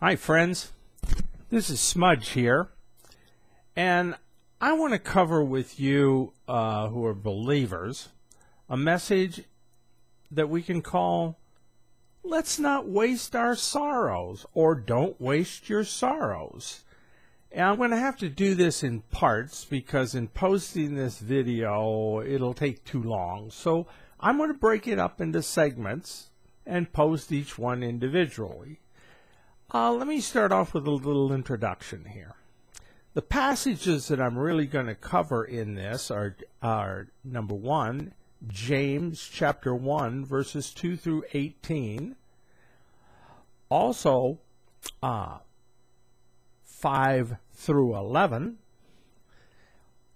Hi friends, this is Smudge here, and I want to cover with you who are believers a message that we can call "Let's Not Waste Our Sorrows" or "Don't Waste Your Sorrows." And I'm going to have to do this in parts because in posting this video it'll take too long, so I'm going to break it up into segments and post each one individually. Let me start off with a little introduction here. The passages that I'm really going to cover in this are number 1, James chapter 1, verses 2 through 18. Also, 5 through 11.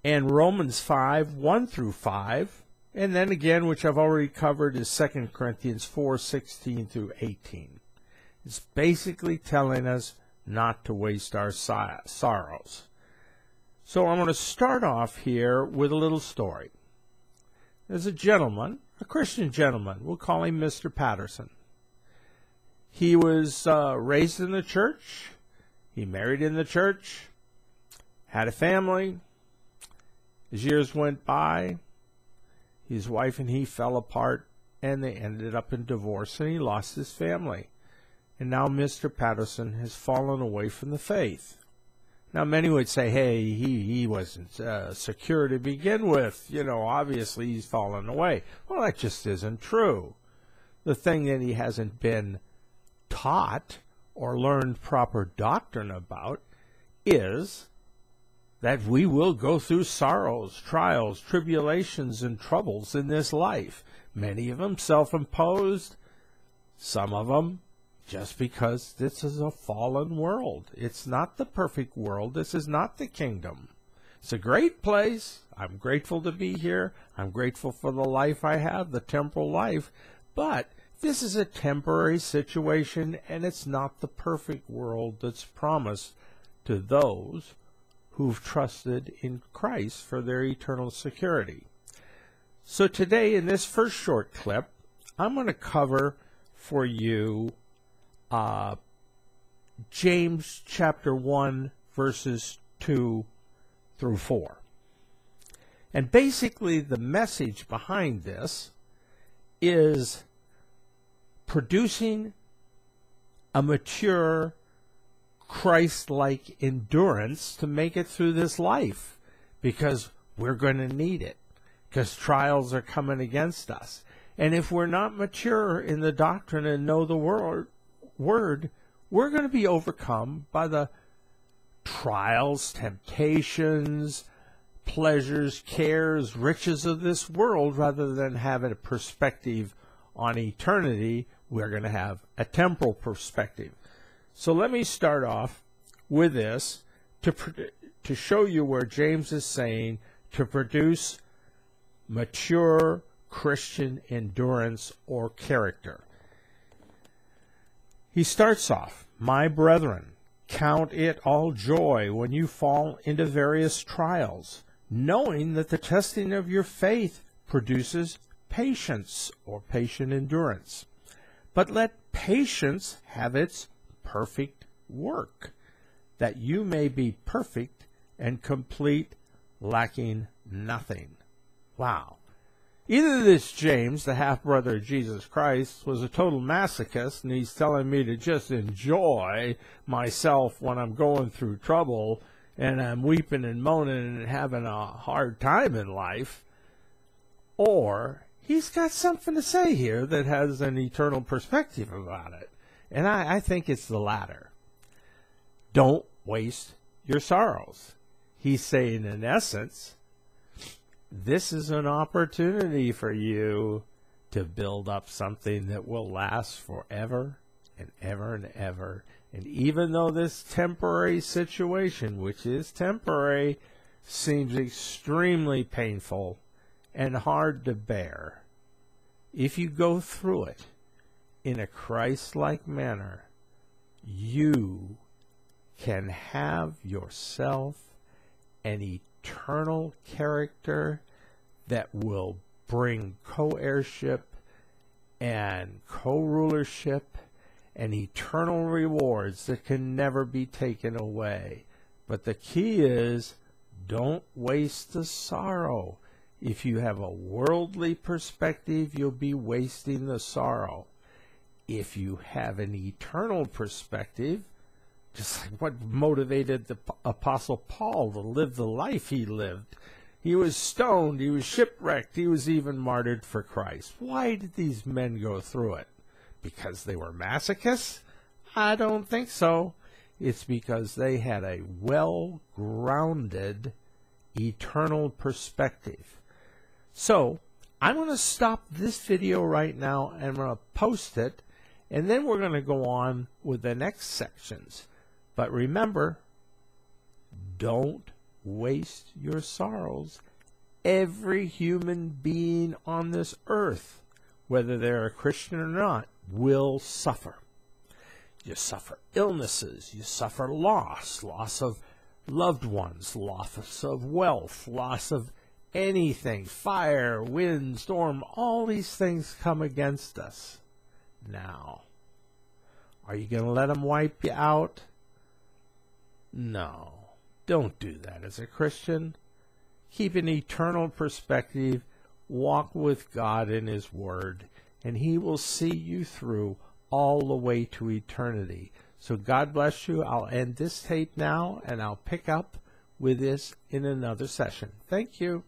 And Romans 5, 1 through 5. And then again, which I've already covered, is 2 Corinthians 4, 16 through 18. It's basically telling us not to waste our sorrows. So I'm going to start off here with a little story. There's a gentleman, a Christian gentleman, we'll call him Mr. Patterson. He was raised in the church, he married in the church, had a family. As years went by, his wife and he fell apart, and they ended up in divorce, and he lost his family. And now Mr. Patterson has fallen away from the faith. Now many would say, hey, he wasn't secure to begin with. You know, obviously he's fallen away. Well, that just isn't true. The thing that he hasn't been taught or learned proper doctrine about is that we will go through sorrows, trials, tribulations, and troubles in this life. Many of them self-imposed, some of them just because this is a fallen world. It's not the perfect world. This is not the kingdom. It's a great place. I'm grateful to be here. I'm grateful for the life I have, the temporal life. But this is a temporary situation, and it's not the perfect world that's promised to those who've trusted in Christ for their eternal security. So today, in this first short clip, I'm going to cover for you James chapter 1, verses 2 through 4. And basically the message behind this is producing a mature, Christ-like endurance to make it through this life, because we're going to need it, because trials are coming against us. And if we're not mature in the doctrine and know the word, we're going to be overcome by the trials, temptations, pleasures, cares, riches of this world. Rather than having a perspective on eternity, we're going to have a temporal perspective. So let me start off with this to show you where James is saying to produce mature Christian endurance or character. He starts off, "My brethren, count it all joy when you fall into various trials, knowing that the testing of your faith produces patience," or patient endurance. "But let patience have its perfect work, that you may be perfect and complete, lacking nothing." Wow. Either this James, the half-brother of Jesus Christ, was a total masochist, and he's telling me to just enjoy myself when I'm going through trouble, and I'm weeping and moaning and having a hard time in life, or he's got something to say here that has an eternal perspective about it. And I think it's the latter. Don't waste your sorrows. He's saying, in essence, this is an opportunity for you to build up something that will last forever and ever and ever. And even though this temporary situation, which is temporary, seems extremely painful and hard to bear, if you go through it in a Christ-like manner, you can have yourself an eternal character that will bring co-heirship and co-rulership and eternal rewards that can never be taken away. But the key is, don't waste the sorrow. If you have a worldly perspective, you'll be wasting the sorrow. If you have an eternal perspective, just like what motivated the Apostle Paul to live the life he lived. He was stoned, he was shipwrecked, he was even martyred for Christ. Why did these men go through it? Because they were masochists? I don't think so. It's because they had a well-grounded eternal perspective. So, I'm going to stop this video right now and I'm going to post it, and then we're going to go on with the next sections. But remember, don't waste your sorrows. Every human being on this earth, whether they're a Christian or not, will suffer. You suffer illnesses, you suffer loss of loved ones, loss of wealth, loss of anything, fire, wind, storm, all these things come against us. Now, are you going to let them wipe you out? No, don't do that as a Christian. Keep an eternal perspective, walk with God in His Word, and He will see you through all the way to eternity. So God bless you. I'll end this tape now, and I'll pick up with this in another session. Thank you.